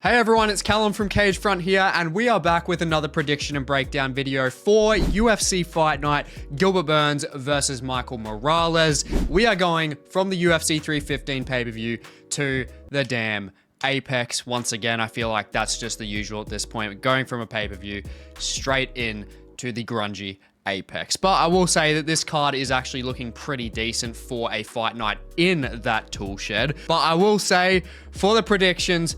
Hey everyone, it's Callum from Cagefront here, and we are back with another prediction and breakdown video for UFC Fight Night, Gilbert Burns versus Michael Morales. We are going from the UFC 315 pay-per-view to the damn Apex. Once again, I feel like that's just the usual at this point, going from a pay-per-view straight in to the grungy Apex. But I will say that this card is actually looking pretty decent for a fight night in that tool shed. But I will say, for the predictions,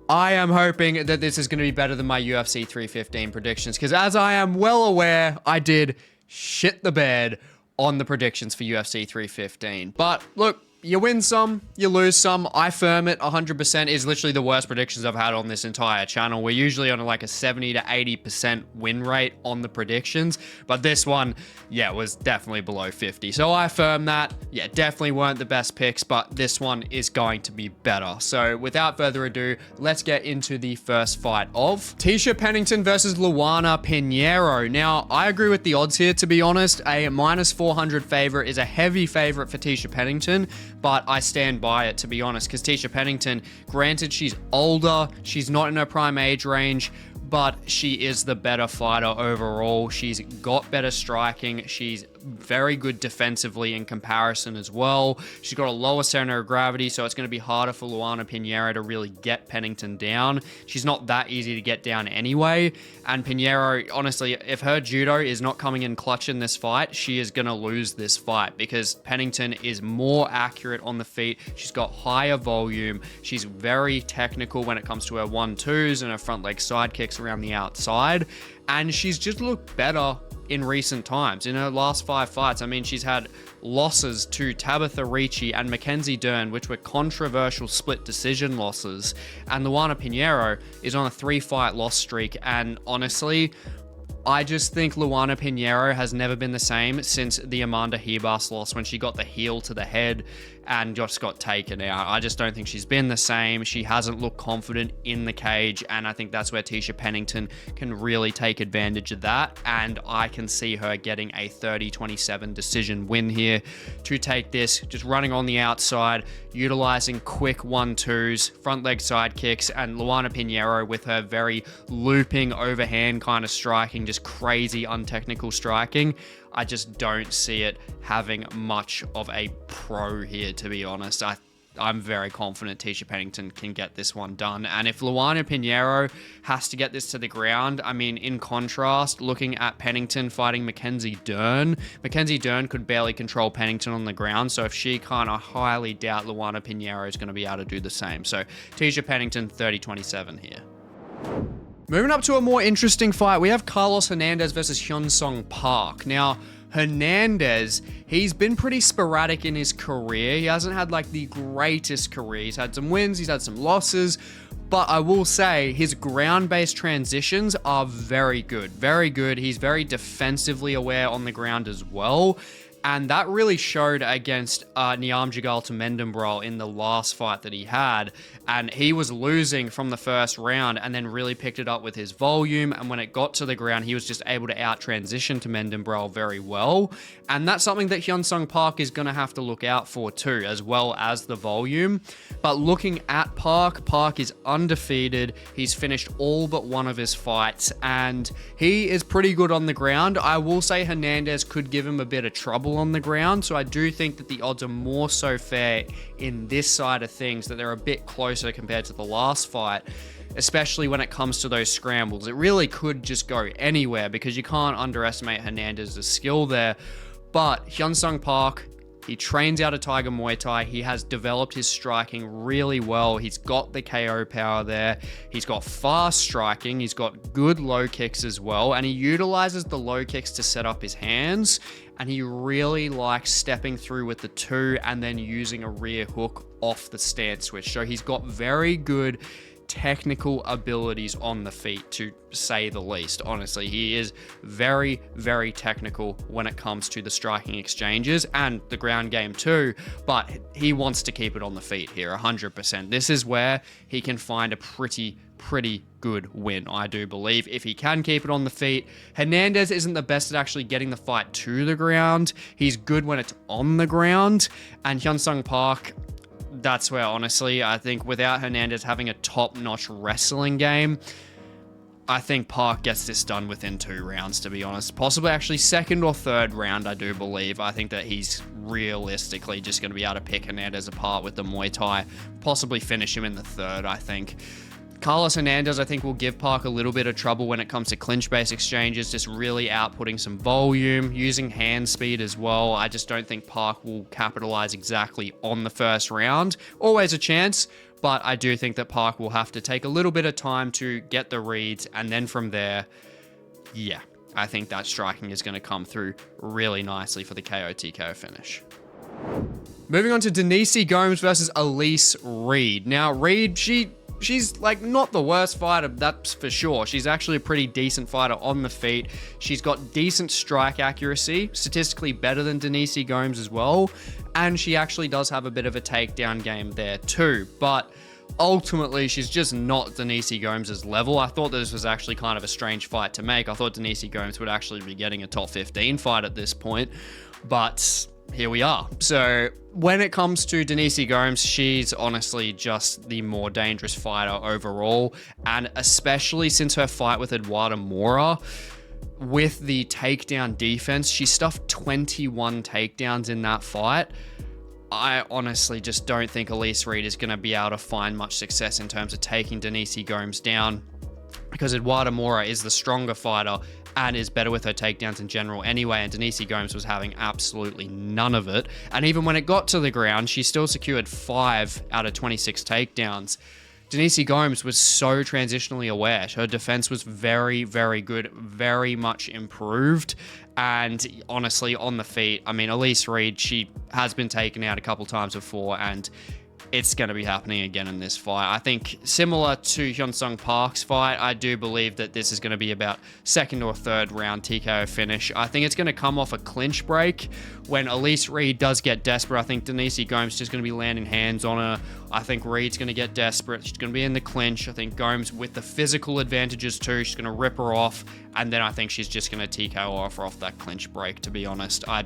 I am hoping that this is going to be better than my UFC 315 predictions, because as I am well aware, I did shit the bed on the predictions for UFC 315. But look, you win some, you lose some. I firm it 100% is literally the worst predictions I've had on this entire channel. We're usually on like a 70 to 80% win rate on the predictions, but this one, yeah, was definitely below 50. So I firm that. Yeah, definitely weren't the best picks, but this one is going to be better. So without further ado, let's get into the first fight of Yecia Pennington versus Luana Pinheiro. Now, I agree with the odds here, to be honest. A minus 400 favorite is a heavy favorite for Yecia Pennington, but I stand by it, to be honest, because Yecia Pennington, granted, she's older, she's not in her prime age range, but she is the better fighter overall. She's got better striking. She's very good defensively in comparison as well. She's got a lower center of gravity, so it's going to be harder for Luana Pinheiro to really get Pennington down. She's not that easy to get down anyway, and Pinheiro, honestly, if her judo is not coming in clutch in this fight, she is going to lose this fight, because Pennington is more accurate on the feet. She's got higher volume. She's very technical when it comes to her 1-2s and her front leg side kicks around the outside, and she's just looked better in recent times. In her last 5 fights, I mean, she's had losses to Tabitha Ricci and Mackenzie Dern, which were controversial split decision losses, and Luana Pinheiro is on a 3-fight loss streak, and honestly, I just think Luana Pinheiro has never been the same since the Amanda Ribas loss, when she got the heel to the head and just got taken out. I just don't think she's been the same. She hasn't looked confident in the cage, and I think that's where Yecia Pennington can really take advantage of that, and I can see her getting a 30-27 decision win here to take this, just running on the outside, utilizing quick 1-2s, front leg side kicks, and Luana Pinheiro with her very looping overhand kind of striking, just crazy untechnical striking. I just don't see it having much of a pro here, to be honest. I'm very confident Yecia Pennington can get this one done. And if Luana Pinheiro has to get this to the ground, I mean, in contrast, looking at Pennington fighting Mackenzie Dern could barely control Pennington on the ground. So if she can't, I highly doubt Luana Pinheiro is going to be able to do the same. So Yecia Pennington 30-27 here. Moving up to a more interesting fight, we have Carlos Hernandez versus HyunSung Park. Now, Hernandez, he's been pretty sporadic in his career. He hasn't had like the greatest career. He's had some wins, he's had some losses, but I will say his ground-based transitions are very good. Very good. He's very defensively aware on the ground as well. And that really showed against Nyamjagal Temendembral in the last fight that he had. And he was losing from the first round and then really picked it up with his volume. And when it got to the ground, he was just able to out-transition Temendembral very well. And that's something that HyunSung Park is going to have to look out for too, as well as the volume. But looking at Park is undefeated. He's finished all but one of his fights, and he is pretty good on the ground. I will say Hernandez could give him a bit of trouble on the ground, so I do think that the odds are more so fair in this side of things, that they're a bit closer compared to the last fight, especially when it comes to those scrambles. It really could just go anywhere, because you can't underestimate Hernandez's skill there. But HyunSung Park, he trains out of Tiger Muay Thai. He has developed his striking really well. He's got the KO power there. He's got fast striking. He's got good low kicks as well. And he utilizes the low kicks to set up his hands. And he really likes stepping through with the 2 and then using a rear hook off the stance switch. So he's got very good technical abilities on the feet, to say the least. Honestly, he is very, very technical when it comes to the striking exchanges and the ground game too, but he wants to keep it on the feet here 100%. This is where he can find a pretty good win, I do believe, if he can keep it on the feet. Hernandez isn't the best at actually getting the fight to the ground. He's good when it's on the ground, and HyunSung Park, that's where, honestly, I think without Hernandez having a top-notch wrestling game, I think Park gets this done within 2 rounds, to be honest. Possibly actually 2nd or 3rd round, I do believe. I think that he's realistically just going to be able to pick Hernandez apart with the Muay Thai. Possibly finish him in the 3rd, I think. Carlos Hernandez, I think, will give Park a little bit of trouble when it comes to clinch-based exchanges, just really outputting some volume, using hand speed as well. I just don't think Park will capitalize exactly on the 1st round. Always a chance, but I do think that Park will have to take a little bit of time to get the reads, and then from there, yeah, I think that striking is going to come through really nicely for the KO TKO finish. Moving on to Denise Gomes versus Elise Reed. Now, Reed, she's like not the worst fighter, that's for sure. She's actually a pretty decent fighter on the feet. She's got decent strike accuracy, statistically better than Denise Gomes as well. And she actually does have a bit of a takedown game there too. But ultimately, she's just not Denise Gomes' level. I thought this was actually kind of a strange fight to make. I thought Denise Gomes would actually be getting a top 15 fight at this point. But here we are. So when it comes to Denise Gomes, she's honestly just the more dangerous fighter overall. And especially since her fight with Eduardo Moura, with the takedown defense, she stuffed 21 takedowns in that fight. I honestly just don't think Elise Reed is going to be able to find much success in terms of taking Denise Gomes down, because Eduardo Moura is the stronger fighter and is better with her takedowns in general anyway, and Denise Gomes was having absolutely none of it. And even when it got to the ground, she still secured 5 out of 26 takedowns. Denise Gomes was so transitionally aware. Her defense was very, very good, very much improved. And honestly, on the feet, I mean, Elise Reed, she has been taken out a couple times before, and it's going to be happening again in this fight. I think similar to HyunSung Park's fight, I do believe that this is going to be about 2nd or 3rd round TKO finish. I think it's going to come off a clinch break. When Elise Reed does get desperate, I think Denise Gomes is just going to be landing hands on her. I think Reed's going to get desperate. She's going to be in the clinch. I think Gomes, with the physical advantages too, she's going to rip her off. And then I think she's just going to TKO her off that clinch break, to be honest. I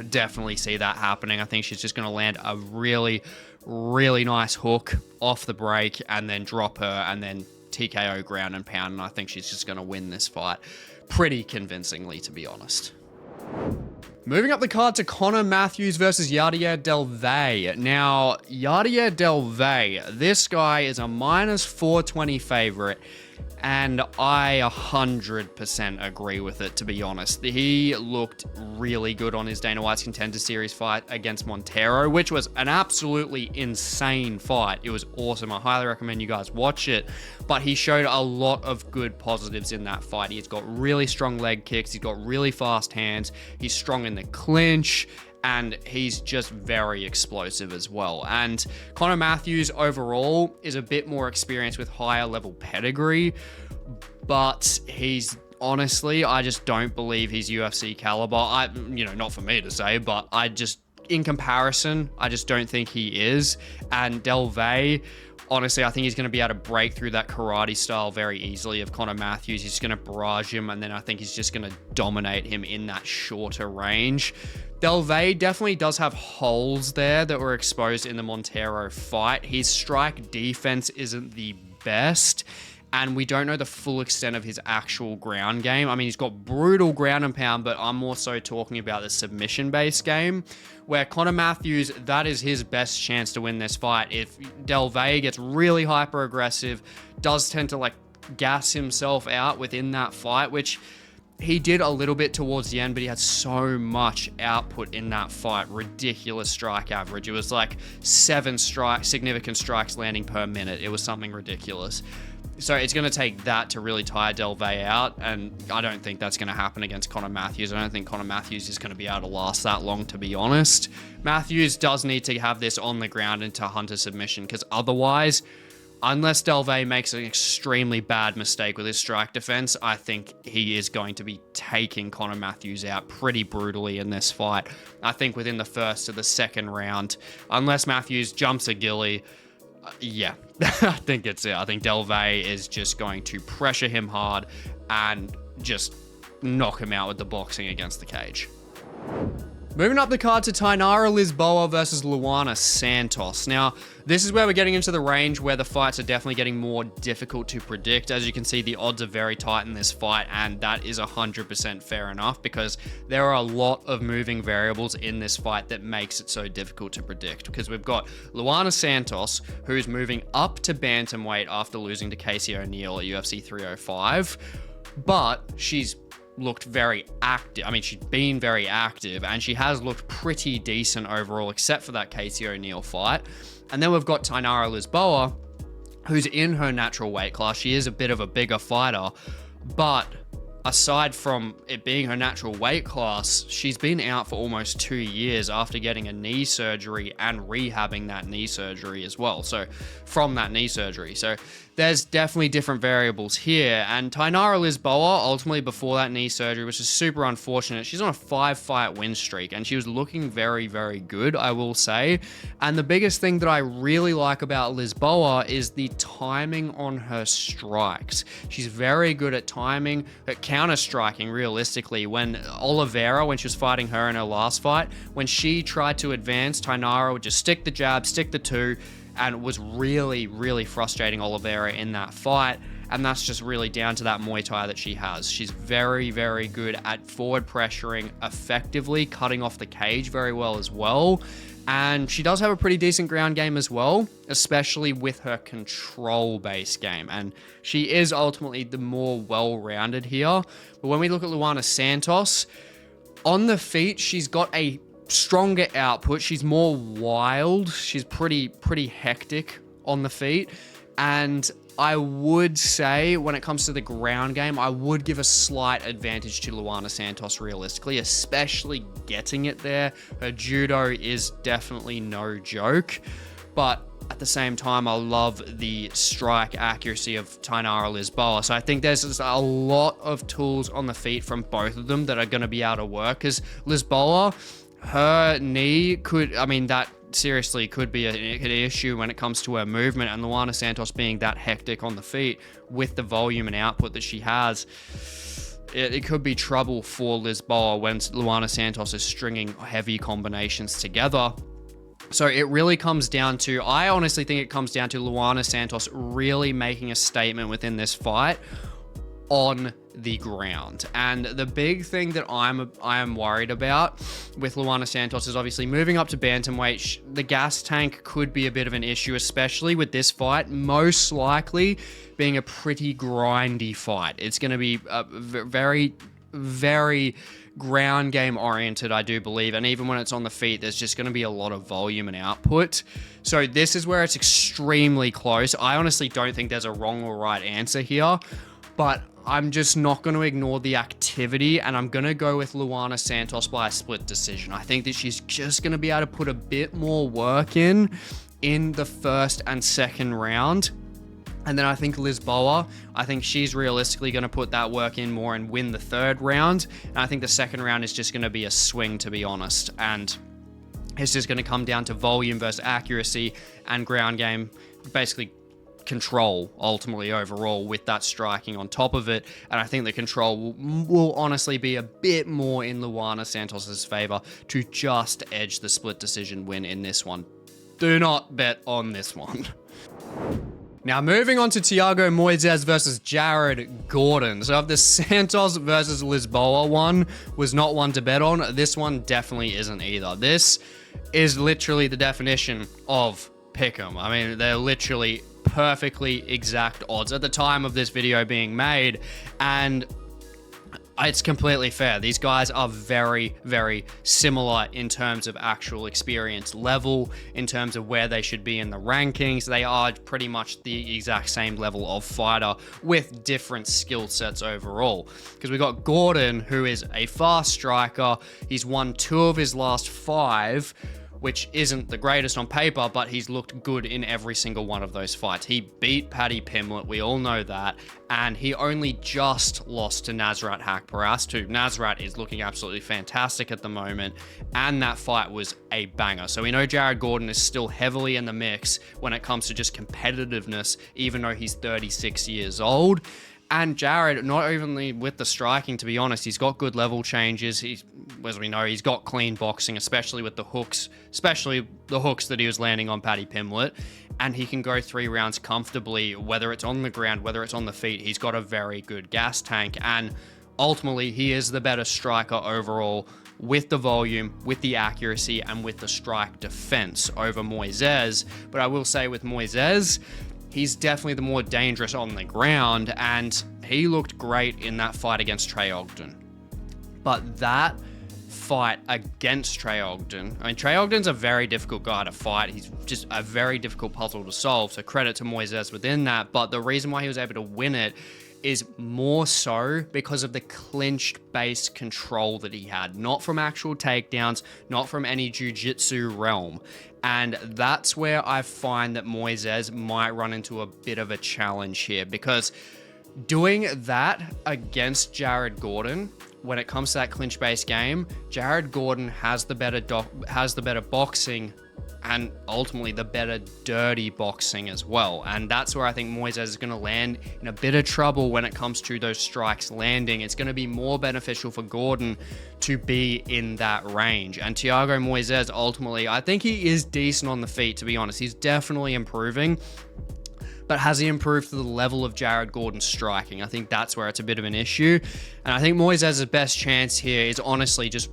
definitely see that happening. I think she's just going to land a really nice hook off the break and then drop her and then TKO ground and pound. And I think she's just going to win this fight pretty convincingly, to be honest. Moving up the card to Conor Matheus versus Yadier Del Valle. Now, Yadier Del Valle, this guy is a -420 favorite. And I 100% agree with it, to be honest. He looked really good on his Dana White's Contender Series fight against Montero, which was an absolutely insane fight. It was awesome. I highly recommend you guys watch it. But he showed a lot of good positives in that fight. He's got really strong leg kicks. He's got really fast hands. He's strong in the clinch. And he's just very explosive as well. And Conor Matheus overall is a bit more experienced with higher level pedigree, but he's honestly, I just don't believe he's UFC caliber. Not for me to say, but in comparison, I just don't think he is. And Del Valle, honestly, I think he's going to be able to break through that karate style very easily of Conor Matheus. He's going to barrage him, and then I think he's just going to dominate him in that shorter range. Del Valle definitely does have holes there that were exposed in the Montero fight. His strike defense isn't the best, and we don't know the full extent of his actual ground game. I mean, he's got brutal ground and pound, but I'm more so talking about the submission-based game, where Conor Matheus, that is his best chance to win this fight. If Del Valle gets really hyper-aggressive, does tend to gas himself out within that fight, which he did a little bit towards the end, but he had so much output in that fight. Ridiculous strike average. It was 7 significant strikes landing per minute. It was something ridiculous. So it's going to take that to really tire Del Valle out, and I don't think that's going to happen against Conor Matheus. I don't think Conor Matheus is going to be able to last that long, to be honest. Matheus does need to have this on the ground into Hunter submission, because otherwise, unless Del Valle makes an extremely bad mistake with his strike defense, I think he is going to be taking Conor Matheus out pretty brutally in this fight. I think within the 1st to the 2nd round, unless Matheus jumps a ghillie, I think it's it. I think Del Valle is just going to pressure him hard and just knock him out with the boxing against the cage. Moving up the card to Tainara Lisboa versus Luana Santos. Now, this is where we're getting into the range where the fights are definitely getting more difficult to predict. As you can see, the odds are very tight in this fight, and that is 100% fair enough because there are a lot of moving variables in this fight that makes it so difficult to predict. Because we've got Luana Santos, who's moving up to bantamweight after losing to Casey O'Neill at UFC 305, but she's looked very active. I mean, she's been very active and she has looked pretty decent overall, except for that Casey O'Neill fight. And then we've got Tainara Lisboa, who's in her natural weight class. She is a bit of a bigger fighter, but aside from it being her natural weight class, she's been out for almost 2 years after getting a knee surgery and rehabbing that knee surgery as well. So from that knee surgery. So there's definitely different variables here. And Tainara Lisboa, ultimately before that knee surgery, which is super unfortunate, she's on a 5-fight win streak and she was looking very, very good, I will say. And the biggest thing that I really like about Lisboa is the timing on her strikes. She's very good at timing, at counter-striking realistically. When Oliveira, when she was fighting her in her last fight, when she tried to advance, Tainara would just stick the jab, stick the two, and it was really, really frustrating Oliveira in that fight. And that's just really down to that Muay Thai that she has. She's very, very good at forward pressuring effectively, cutting off the cage very well as well. And she does have a pretty decent ground game as well, especially with her control-based game. And she is ultimately the more well-rounded here. But when we look at Luana Santos, on the feet, she's got a stronger output. She's more wild. She's pretty hectic on the feet. And I would say when it comes to the ground game, I would give a slight advantage to Luana Santos realistically, especially getting it there. Her judo is definitely no joke, but at the same time, I love the strike accuracy of Tainara Lisboa. So I think there's just a lot of tools on the feet from both of them that are going to be able to work, because Lisboa, her knee could, I mean, that seriously could be an issue when it comes to her movement, and Luana Santos being that hectic on the feet with the volume and output that she has, it could be trouble for Lisboa when Luana Santos is stringing heavy combinations together. So it really comes down to, I honestly think it comes down to Luana Santos really making a statement within this fight on the ground. And the big thing that I am worried about with Luana Santos is obviously moving up to bantamweight. The gas tank could be a bit of an issue, especially with this fight, most likely being a pretty grindy fight. It's going to be a very, very ground game oriented, I do believe. And even when it's on the feet, there's just going to be a lot of volume and output. So this is where it's extremely close. I honestly don't think there's a wrong or right answer here, but I'm just not going to ignore the activity, and I'm going to go with Luana Santos by a split decision. I think that she's just going to be able to put a bit more work in the first and second round. And then I think Lisboa, I think she's realistically going to put that work in more and win the third round. And I think the second round is just going to be a swing, to be honest. And it's just going to come down to volume versus accuracy and ground game, basically control ultimately overall with that striking on top of it. And I think the control will honestly be a bit more in Luana Santos's favor to just edge the split decision win in this one. Do not bet on this one. Now, moving on to Thiago Moises versus Jared Gordon. So if the Santos versus Lisboa one was not one to bet on, this one definitely isn't either. This is literally the definition of pick'em. I mean, they're literally perfectly exact odds at the time of this video being made, and it's completely fair. These guys are very, very similar in terms of actual experience level, in terms of where they should be in the rankings. They are pretty much the exact same level of fighter with different skill sets overall. Because we got Gordon, who is a fast striker. He's won 2 of his last 5, which isn't the greatest on paper, but he's looked good in every single one of those fights. He beat Paddy Pimblett, we all know that, and he only just lost to Nasrat Haqparast, who Nasrat is looking absolutely fantastic at the moment, and that fight was a banger. So we know Jared Gordon is still heavily in the mix when it comes to just competitiveness, even though he's 36 years old. And Jared, not even with the striking, to be honest, he's got good level changes. As we know, he's got clean boxing, especially with the hooks, especially the hooks that he was landing on Paddy Pimblett. And he can go 3 rounds comfortably, whether it's on the ground, whether it's on the feet. He's got a very good gas tank. And ultimately, he is the better striker overall with the volume, with the accuracy, and with the strike defense over Moises. But I will say with Moises, he's definitely the more dangerous on the ground, and he looked great in that fight against Trey Ogden. But that fight against Trey Ogden, I mean, Trey Ogden's a very difficult guy to fight. He's just a very difficult puzzle to solve, so credit to Moises within that. But the reason why he was able to win it is more so because of the clinched-based control that he had, not from actual takedowns, not from any jiu-jitsu realm. And that's where I find that Moises might run into a bit of a challenge here, because doing that against Jared Gordon, when it comes to that clinch-based game, Jared Gordon has the better boxing and ultimately the better dirty boxing as well. And that's where I think Moises is going to land in a bit of trouble when it comes to those strikes landing. It's going to be more beneficial for Gordon to be in that range. And Thiago Moises, ultimately, I think he is decent on the feet, to be honest. He's definitely improving. But has he improved to the level of Jared Gordon's striking? I think that's where it's a bit of an issue. And I think Moises' best chance here is honestly just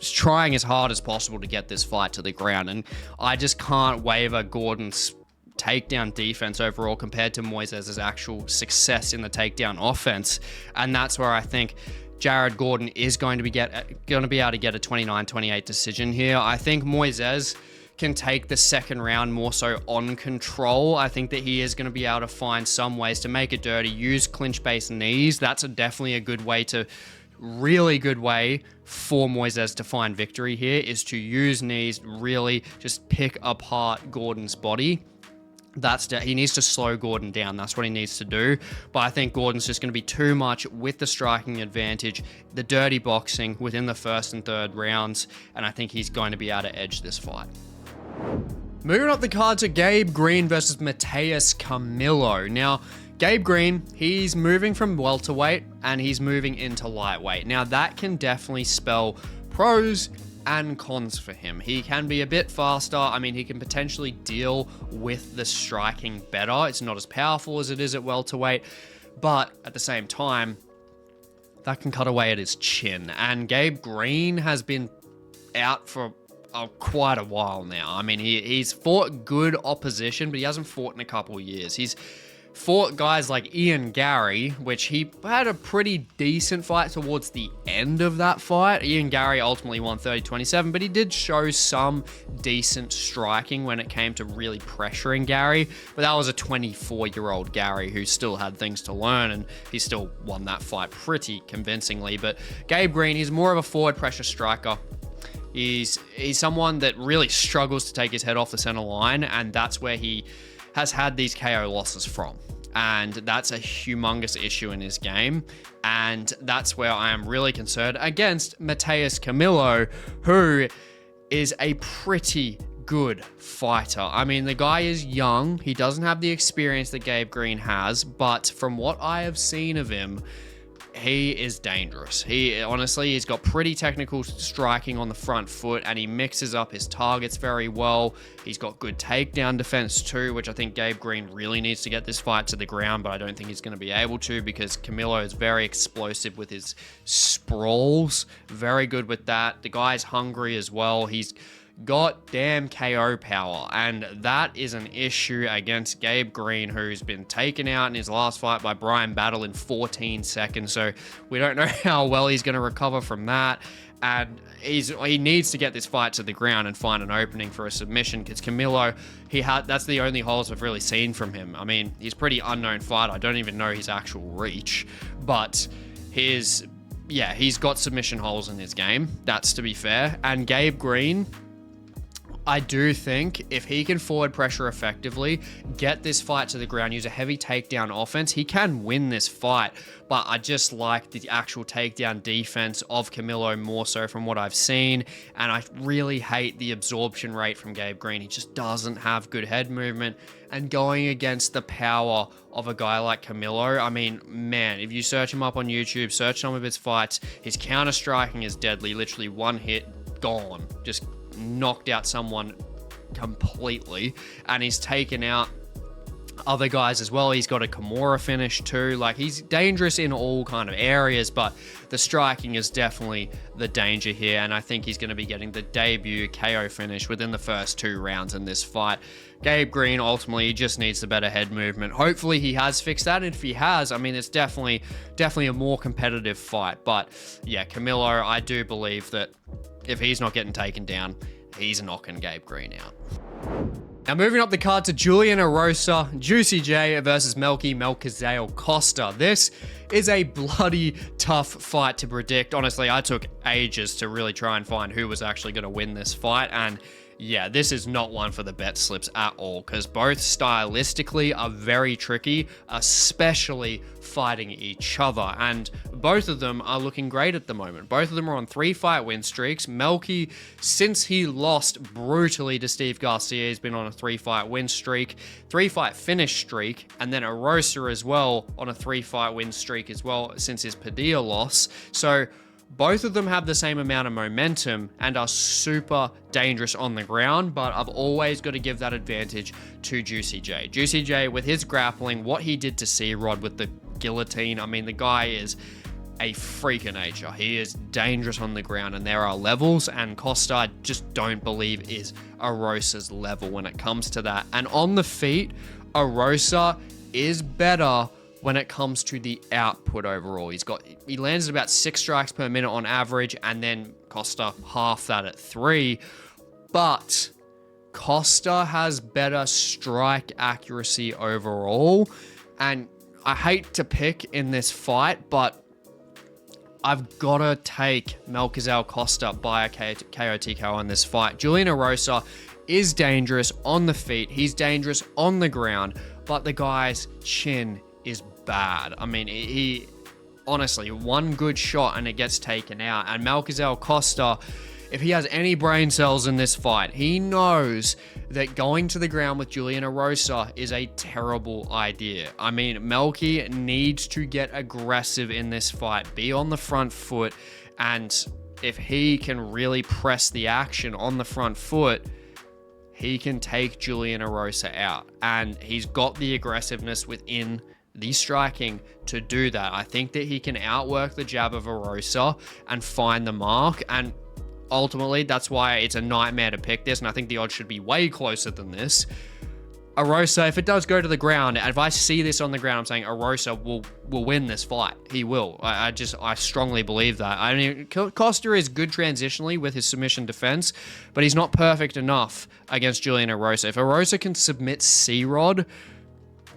trying as hard as possible to get this fight to the ground. And I just can't waver Gordon's takedown defense overall compared to Moises' actual success in the takedown offense. And that's where I think Jared Gordon is going to be able to get a 29-28 decision here. I think Moises can take the second round more so on control. I think that he is going to be able to find some ways to make it dirty, use clinch-based knees. That's definitely a good way to really good way for Moises to find victory here, is to use knees, really just pick apart Gordon's body. He needs to slow Gordon down. That's what he needs to do. But I think Gordon's just going to be too much with the striking advantage, the dirty boxing within the first and third rounds, and I think he's going to be able to edge this fight. Moving up the card to Gabe Green versus Matheus Camilo. Now, Gabe Green, he's moving from welterweight and he's moving into lightweight. Now, that can definitely spell pros and cons for him. He can be a bit faster. I mean, he can potentially deal with the striking better. It's not as powerful as it is at welterweight, but at the same time, that can cut away at his chin. And Gabe Green has been out for quite a while now. I mean, he's fought good opposition, but he hasn't fought in a couple of years. He's fought guys like Ian Gary, which he had a pretty decent fight towards the end of that fight. Ian Gary ultimately won 30-27, but he did show some decent striking when it came to really pressuring Gary. But that was a 24-year-old Gary who still had things to learn, and he still won that fight pretty convincingly. But Gabe Green, he's more of a forward pressure striker. He's someone that really struggles to take his head off the center line, and that's where he has had these KO losses from. And that's a humongous issue in his game. And that's where I am really concerned against Matheus Camilo, who is a pretty good fighter. I mean, the guy is young. He doesn't have the experience that Gabe Green has, but from what I have seen of him, he is dangerous. He's got pretty technical striking on the front foot, and he mixes up his targets very well. He's got good takedown defense too, which I think Gabe Green really needs to get this fight to the ground, but I don't think he's going to be able to, because Camilo is very explosive with his sprawls. Very good with that. The guy's hungry as well. He's got damn KO power, and that is an issue against Gabe Green, who's been taken out in his last fight by Brian Battle in 14 seconds, so we don't know how well he's going to recover from that. And he needs to get this fight to the ground and find an opening for a submission, because Camilo, that's the only holes I've really seen from him. I mean, he's a pretty unknown fighter. I don't even know his actual reach, but he's got submission holes in his game. That's to be fair. And Gabe Green, I do think if he can forward pressure effectively, get this fight to the ground, use a heavy takedown offense, he can win this fight. But I just like the actual takedown defense of Camilo more so from what I've seen. And I really hate the absorption rate from Gabe Green. He just doesn't have good head movement. And going against the power of a guy like Camilo, I mean, man, if you search him up on YouTube, search some of his fights, his counter striking is deadly. Literally one hit, gone. Just knocked out someone completely. And he's taken out other guys as well. He's got a Kimura finish too. Like, he's dangerous in all kind of areas, but the striking is definitely the danger here. And I think he's going to be getting the debut KO finish within the first 2 rounds in this fight. Gabe Green, ultimately, just needs the better head movement. Hopefully he has fixed that. And if he has, I mean, it's definitely a more competitive fight. But yeah, Camilo, I do believe that if he's not getting taken down, he's knocking Gabe Green out. Now, moving up the card to Julian Erosa, Juicy J versus Melquizael Costa. This is a bloody tough fight to predict. Honestly, I took ages to really try and find who was actually going to win this fight, and yeah, this is not one for the bet slips at all, because both stylistically are very tricky, especially fighting each other, and both of them are looking great at the moment. Both of them are on 3-fight win streaks. Melky, since he lost brutally to Steve Garcia, has been on a 3-fight win streak, 3-fight finish streak, and then Erosa as well on a 3-fight win streak as well since his Padilla loss. So both of them have the same amount of momentum and are super dangerous on the ground, but I've always got to give that advantage to Juicy J. Juicy J, with his grappling, what he did to C-Rod with the guillotine, I mean, the guy is a freak of nature. He is dangerous on the ground, and there are levels, and Costa, I just don't believe is Erosa's level when it comes to that. And on the feet, Erosa is better when it comes to the output overall. He lands at about 6 strikes per minute on average, and then Costa half that at 3. But Costa has better strike accuracy overall, and I hate to pick in this fight, but I've got to take Melquizael Costa by a KO in this fight. Julian Erosa is dangerous on the feet. He's dangerous on the ground, but the guy's chin is bad. I mean, he honestly, one good shot and it gets taken out. And Melquizael Costa, if he has any brain cells in this fight, he knows that going to the ground with Julian Erosa is a terrible idea. I mean, Melky needs to get aggressive in this fight, be on the front foot, and if he can really press the action on the front foot, he can take Julian Erosa out. And he's got the aggressiveness within the striking to do that. I think that he can outwork the jab of Erosa and find the mark, and ultimately that's why it's a nightmare to pick this, and I think the odds should be way closer than this. Erosa, if it does go to the ground, and if I see this on the ground, I'm saying Erosa will win this fight. He will. I strongly believe that. I mean, Costa is good transitionally with his submission defense, but he's not perfect enough against Julian Erosa. If Erosa can submit C-Rod,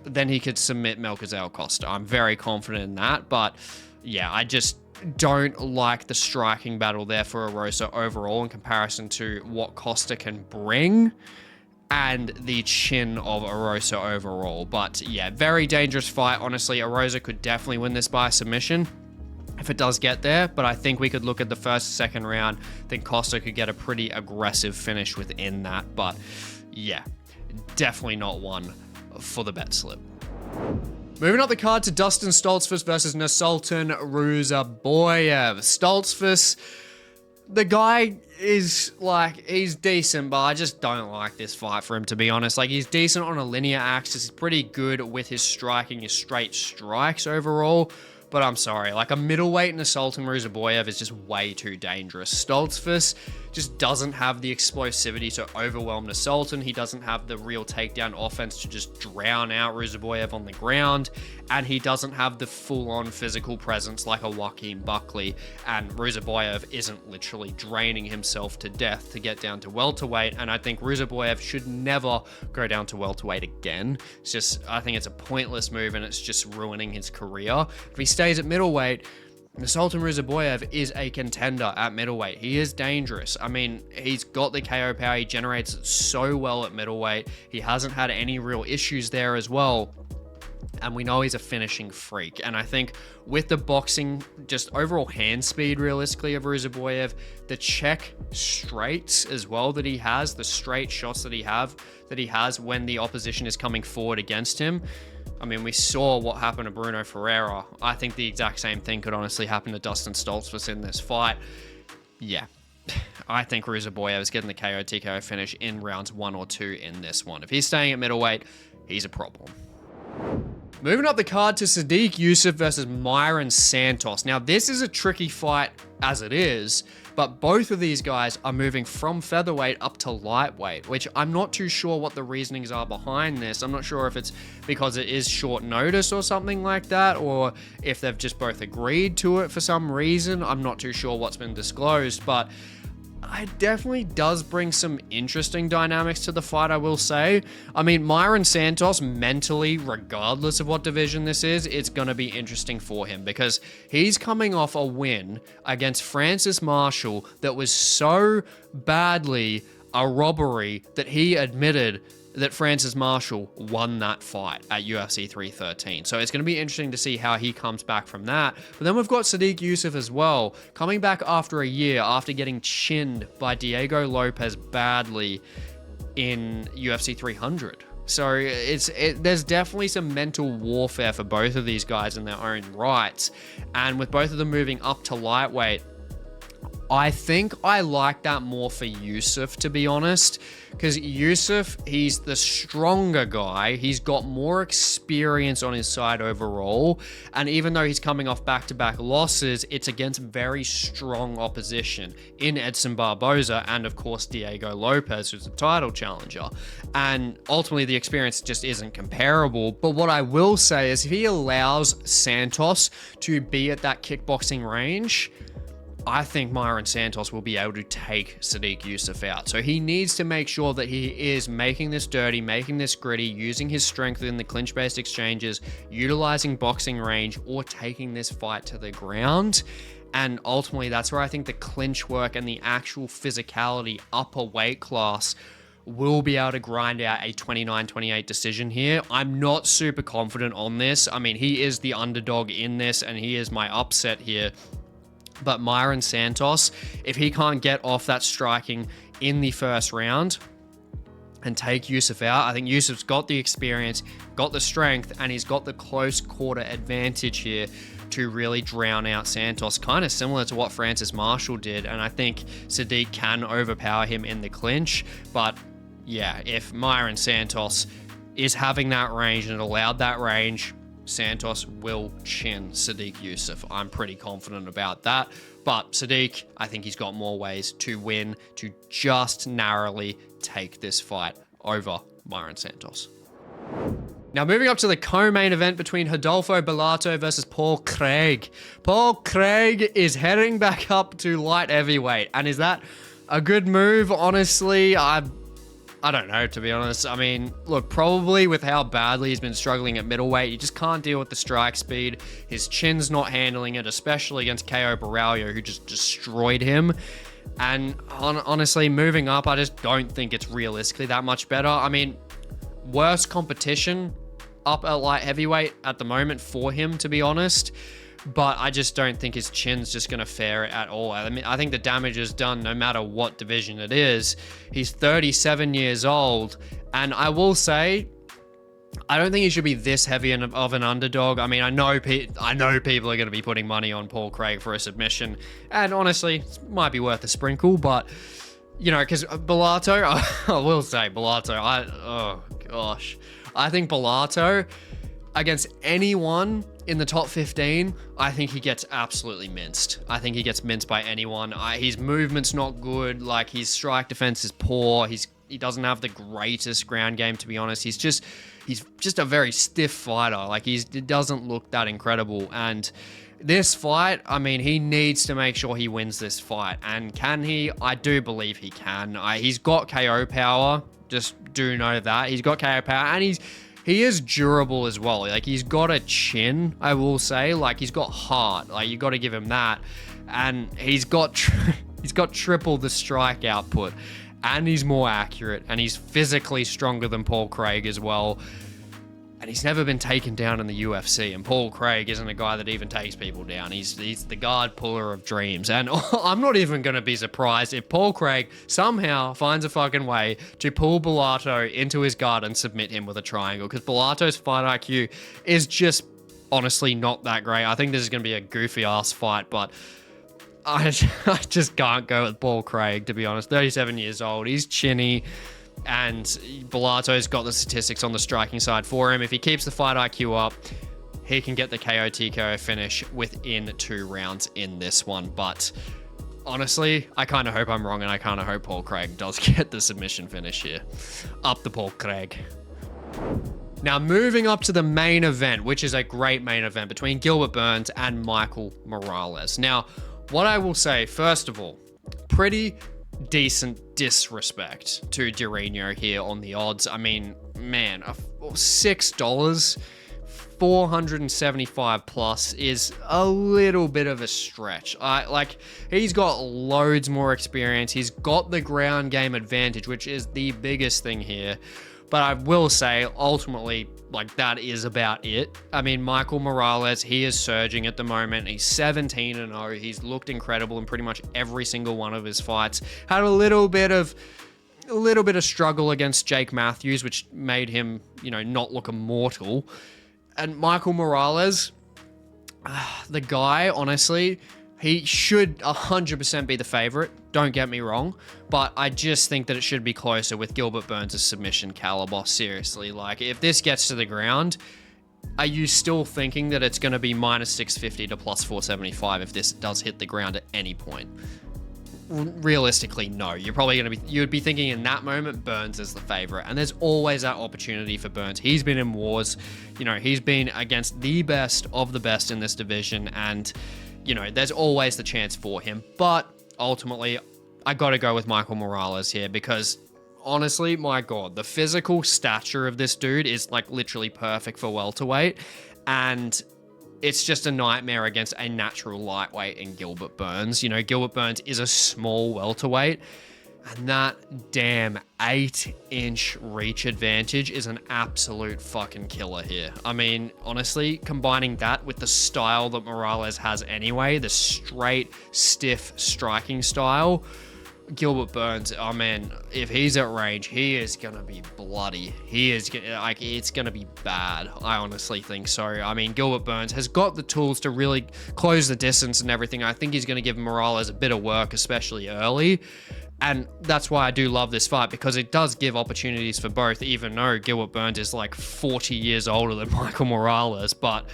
then he could submit Melquizael Costa. I'm very confident in that, but yeah, I just don't like the striking battle there for Erosa overall in comparison to what Costa can bring and the chin of Erosa overall. But yeah, very dangerous fight. Honestly, Erosa could definitely win this by submission if it does get there, but I think we could look at the first, second round. I think Costa could get a pretty aggressive finish within that, but yeah, definitely not one for the bet slip. Moving up the card to Dustin Stoltzfus versus Nursulton Ruziboev. Stoltzfus, the guy is like, he's decent, but I just don't like this fight for him, to be honest. Like, he's decent on a linear axis. He's pretty good with his striking, his straight strikes overall. But I'm sorry, like a middleweight Nursulton Ruziboev is just way too dangerous. Stoltzfus just doesn't have the explosivity to overwhelm Nursulton. He doesn't have the real takedown offense to just drown out Ruziboev on the ground. And he doesn't have the full-on physical presence like a Joaquin Buckley. And Ruziboev isn't literally draining himself to death to get down to welterweight. And I think Ruziboev should never go down to welterweight again. It's just, I think it's a pointless move and it's just ruining his career. If he stays at middleweight, Nursulton Ruziboev is a contender at middleweight. He is dangerous. I mean, he's got the KO power. He generates it so well at middleweight. He hasn't had any real issues there as well. And we know he's a finishing freak. And I think with the boxing, just overall hand speed, realistically, of Ruziboev, the check straights as well that he has, the straight shots that he has when the opposition is coming forward against him. I mean, we saw what happened to Bruno Ferreira. I think the exact same thing could honestly happen to Dustin Stoltzfus in this fight. Yeah. I think Ruziboev is getting the KO TKO finish in rounds 1 or 2 in this one. If he's staying at middleweight, he's a problem. Moving up the card to Sodiq Yusuff versus Myron Santos. Now, this is a tricky fight as it is, but both of these guys are moving from featherweight up to lightweight, which I'm not too sure what the reasonings are behind this. I'm not sure if it's because it is short notice or something like that, or if they've just both agreed to it for some reason. I'm not too sure what's been disclosed, but it definitely does bring some interesting dynamics to the fight, I will say. I mean, Myron Santos, mentally, regardless of what division this is, it's going to be interesting for him because he's coming off a win against Francis Marshall that was so badly a robbery that he admitted that Francis Marshall won that fight at UFC 313. So it's going to be interesting to see how he comes back from that. But then we've got Sodiq Yusuff as well, coming back after a year after getting chinned by Diego Lopez badly in UFC 300. So there's definitely some mental warfare for both of these guys in their own rights. And with both of them moving up to lightweight, I think I like that more for Yusuff, to be honest, because Yusuff, he's the stronger guy. He's got more experience on his side overall. And even though he's coming off back-to-back losses, it's against very strong opposition in Edson Barboza and, of course, Diego Lopez, who's a title challenger. And ultimately, the experience just isn't comparable. But what I will say is if he allows Santos to be at that kickboxing range, I think Myron Santos will be able to take Sodiq Yusuff out. So he needs to make sure that he is making this dirty, making this gritty, using his strength in the clinch-based exchanges, utilizing boxing range, or taking this fight to the ground. And ultimately, that's where I think the clinch work and the actual physicality upper weight class will be able to grind out a 29-28 decision here. I'm not super confident on this. I mean, he is the underdog in this, and he is my upset here. But Myron Santos, if he can't get off that striking in the first round and take Yusuff out, I think Yusuff's got the experience, got the strength, and he's got the close quarter advantage here to really drown out Santos, kind of similar to what Francis Marshall did. And I think Sodiq can overpower him in the clinch. But yeah, if Myron Santos is having that range and allowed that range, Santos will chin Sodiq Yusuff. I'm pretty confident about that. But Sodiq, I think he's got more ways to win, to just narrowly take this fight over Myron Santos. Now, moving up to the co-main event between Rodolfo Bellato versus Paul Craig. Paul Craig is heading back up to light heavyweight. And is that a good move? Honestly, I don't know, to be honest. I mean, look, probably with how badly he's been struggling at middleweight, you just can't deal with the strike speed. His chin's not handling it, especially against KO Baralho, who just destroyed him. And honestly, moving up, I just don't think it's realistically that much better. I mean, worse competition up at light heavyweight at the moment for him, to be honest. But I just don't think his chin's just going to fare it at all. I mean, I think the damage is done no matter what division it is. He's 37 years old. And I will say, I don't think he should be this heavy of an underdog. I mean, I know people are going to be putting money on Paul Craig for a submission. And honestly, it might be worth a sprinkle. But, you know, because Bellato, I will say Bellato, oh gosh. I think Bellato, against anyone in the top 15, I think he gets absolutely minced. I think he gets minced by anyone. His movement's not good. Like, his strike defense is poor. He doesn't have the greatest ground game, to be honest. He's just a very stiff fighter. Like, he doesn't look that incredible. And this fight, I mean, he needs to make sure he wins this fight. And can he? I do believe he can. He's got KO power. Just do know that. He's got KO power, and he is durable as well. Like, he's got a chin, I will say. Like, he's got heart. Like, you got to give him that. And he's got triple the strike output. And he's more accurate. And he's physically stronger than Paul Craig as well. And he's never been taken down in the UFC. And Paul Craig isn't a guy that even takes people down. He's the guard puller of dreams. And I'm not even going to be surprised if Paul Craig somehow finds a fucking way to pull Bellato into his guard and submit him with a triangle. Because Bellato's fight IQ is just honestly not that great. I think this is going to be a goofy ass fight, but I just can't go with Paul Craig, to be honest. 37 years old. He's chinny. And Bellato's got the statistics on the striking side for him. If he keeps the fight IQ up, he can get the KO TKO finish within 2 rounds in this one. But honestly, I kind of hope I'm wrong, and I kind of hope Paul Craig does get the submission finish here. Up the Paul Craig. Now, moving up to the main event, which is a great main event between Gilbert Burns and Michael Morales. Now, what I will say, first of all, pretty decent disrespect to Durinho here on the odds. I mean, man, $6, 475 plus is a little bit of a stretch. He's got loads more experience. He's got the ground game advantage, which is the biggest thing here. But I will say, ultimately, that is about it. I mean, Michael Morales, he is surging at the moment. He's 17-0. He's looked incredible in pretty much every single one of his fights. Had a little bit of struggle against Jake Matheus, which made him, not look immortal. And Michael Morales, the guy, honestly, he should 100% be the favorite. Don't get me wrong. But I just think that it should be closer with Gilbert Burns' submission caliber. Seriously, if this gets to the ground, are you still thinking that it's going to be minus 650 to plus 475 if this does hit the ground at any point? Realistically, no. You'd be thinking in that moment, Burns is the favorite. And there's always that opportunity for Burns. He's been in wars. He's been against the best of the best in this division. And there's always the chance for him. But ultimately, I got to go with Michael Morales here because, honestly, my God, the physical stature of this dude is literally perfect for welterweight. And it's just a nightmare against a natural lightweight in Gilbert Burns. Gilbert Burns is a small welterweight. And that damn 8-inch reach advantage is an absolute fucking killer here. I mean, honestly, combining that with the style that Morales has anyway, the straight, stiff striking style, Gilbert Burns, oh man, if he's at range, he is going to be bloody. It's going to be bad. I honestly think so. I mean, Gilbert Burns has got the tools to really close the distance and everything. I think he's going to give Morales a bit of work, especially early. And that's why I do love this fight, because it does give opportunities for both, even though Gilbert Burns is 40 years older than Michael Morales. But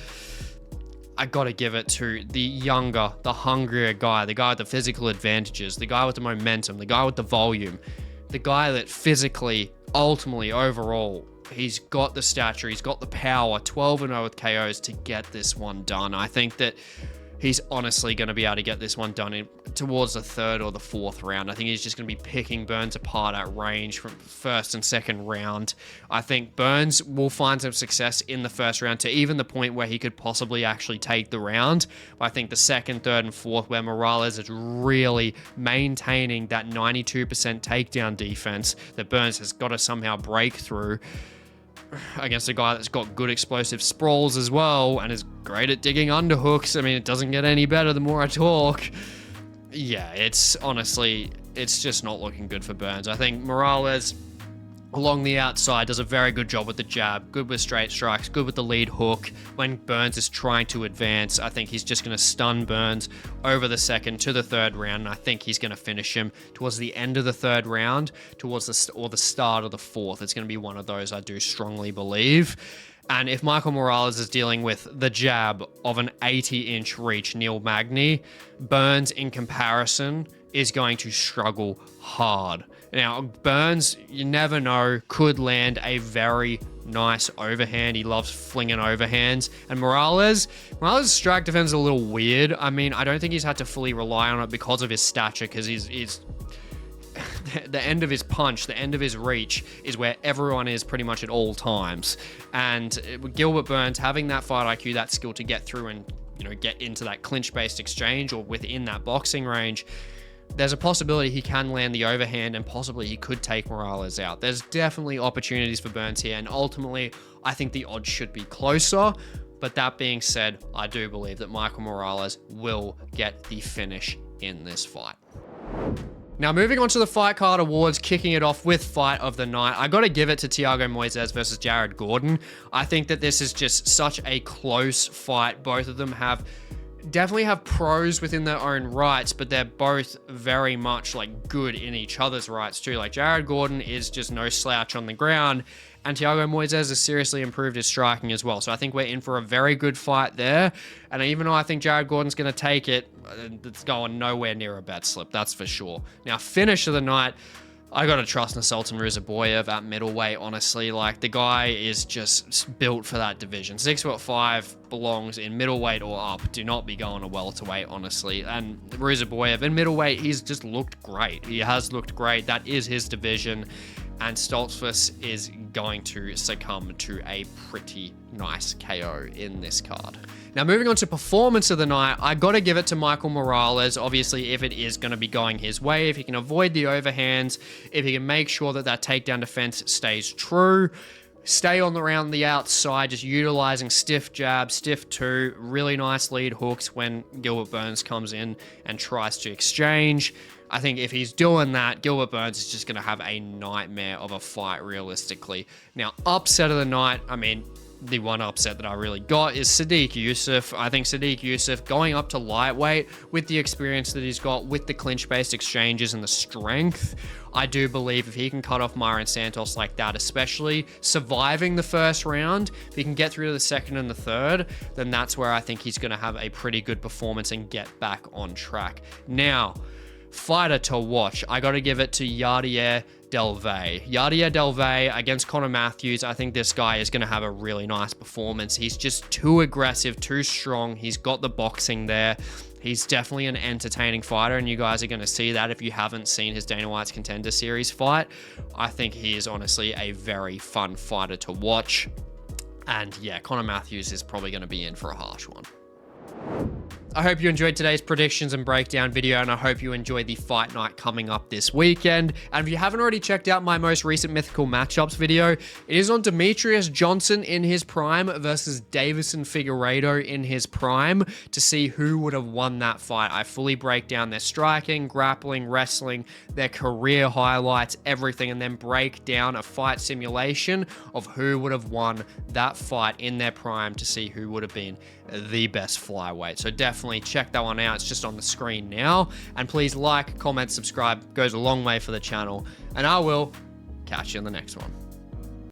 I got to give it to the younger, the hungrier guy, the guy with the physical advantages, the guy with the momentum, the guy with the volume, the guy that physically, ultimately, overall, he's got the stature, he's got the power, 12-0 with KOs to get this one done. I think that he's honestly going to be able to get this one done towards the 3rd or the 4th round. I think he's just going to be picking Burns apart at range from 1st and 2nd round. I think Burns will find some success in the 1st round to even the point where he could possibly actually take the round. But I think the 2nd, 3rd, and 4th, where Morales is really maintaining that 92% takedown defense that Burns has got to somehow break through against a guy that's got good explosive sprawls as well and is great at digging underhooks. I mean, it doesn't get any better the more I talk. Yeah, it's just not looking good for Burns. I think Morales, along the outside, does a very good job with the jab, good with straight strikes, good with the lead hook. When Burns is trying to advance, I think he's just going to stun Burns over the 2nd to the 3rd round, and I think he's going to finish him towards the end of the 3rd round, or the start of the 4th. It's going to be one of those, I do strongly believe. And if Michael Morales is dealing with the jab of an 80-inch reach Neil Magny, Burns, in comparison, is going to struggle hard. Now, Burns, you never know, could land a very nice overhand. He loves flinging overhands. And Morales' strike defense is a little weird. I mean, I don't think he's had to fully rely on it because of his stature, because he's the end of his punch, the end of his reach is where everyone is pretty much at all times. And with Gilbert Burns having that fight IQ, that skill to get through and, you know, get into that clinch-based exchange or within that boxing range, there's a possibility he can land the overhand and possibly he could take Morales out. There's definitely opportunities for Burns here, and ultimately, I think the odds should be closer. But that being said, I do believe that Michael Morales will get the finish in this fight. Now, moving on to the fight card awards, kicking it off with fight of the night, I got to give it to Thiago Moises versus Jared Gordon. I think that this is just such a close fight. Both of them definitely have pros within their own rights, but they're both very much like good in each other's rights too. Like Jared Gordon is just no slouch on the ground, and Thiago Moises has seriously improved his striking as well. So I think we're in for a very good fight there. And even though I think Jared Gordon's going to take it, it's going nowhere near a bet slip, that's for sure. Now, finish of the night, I got to trust Nursulton Ruziboev at middleweight, honestly. Like, the guy is just built for that division. 6'5", belongs in middleweight or up. Do not be going to welterweight, honestly. And Ruziboev in middleweight, he's just looked great. He has looked great. That is his division. And Stoltzfus is going to succumb to a pretty nice KO in this card. Now, moving on to performance of the night, I got to give it to Michael Morales. Obviously, if it is going to be going his way, if he can avoid the overhands, if he can make sure that that takedown defense stays true, stay on around the outside, just utilizing stiff jab, stiff two, really nice lead hooks when Gilbert Burns comes in and tries to exchange. I think if he's doing that, Gilbert Burns is just going to have a nightmare of a fight, realistically. Now, upset of the night, I mean, the one upset that I really got is Sodiq Yusuff. I think Sodiq Yusuff going up to lightweight with the experience that he's got, with the clinch-based exchanges and the strength, I do believe if he can cut off Myron Santos like that, especially surviving the first round, if he can get through to the second and the third, then that's where I think he's going to have a pretty good performance and get back on track. Now, fighter to watch, I got to give it to Yadier against Conor Matheus. I think this guy is going to have a really nice performance. He's just too aggressive, too strong. He's got the boxing there. He's definitely an entertaining fighter, and you guys are going to see that if you haven't seen his Dana White's Contender Series fight. I think he is honestly a very fun fighter to watch. And yeah, Conor Matheus is probably going to be in for a harsh one. I hope you enjoyed today's predictions and breakdown video, and I hope you enjoyed the fight night coming up this weekend. And if you haven't already checked out my most recent mythical matchups video, it is on Demetrius Johnson in his prime versus Davison Figueiredo in his prime to see who would have won that fight. I fully break down their striking, grappling, wrestling, their career highlights, everything, and then break down a fight simulation of who would have won that fight in their prime to see who would have been the best flyweight. So definitely check that one out. It's just on the screen now. And please like, comment, subscribe. Goes a long way for the channel. And I will catch you in the next one.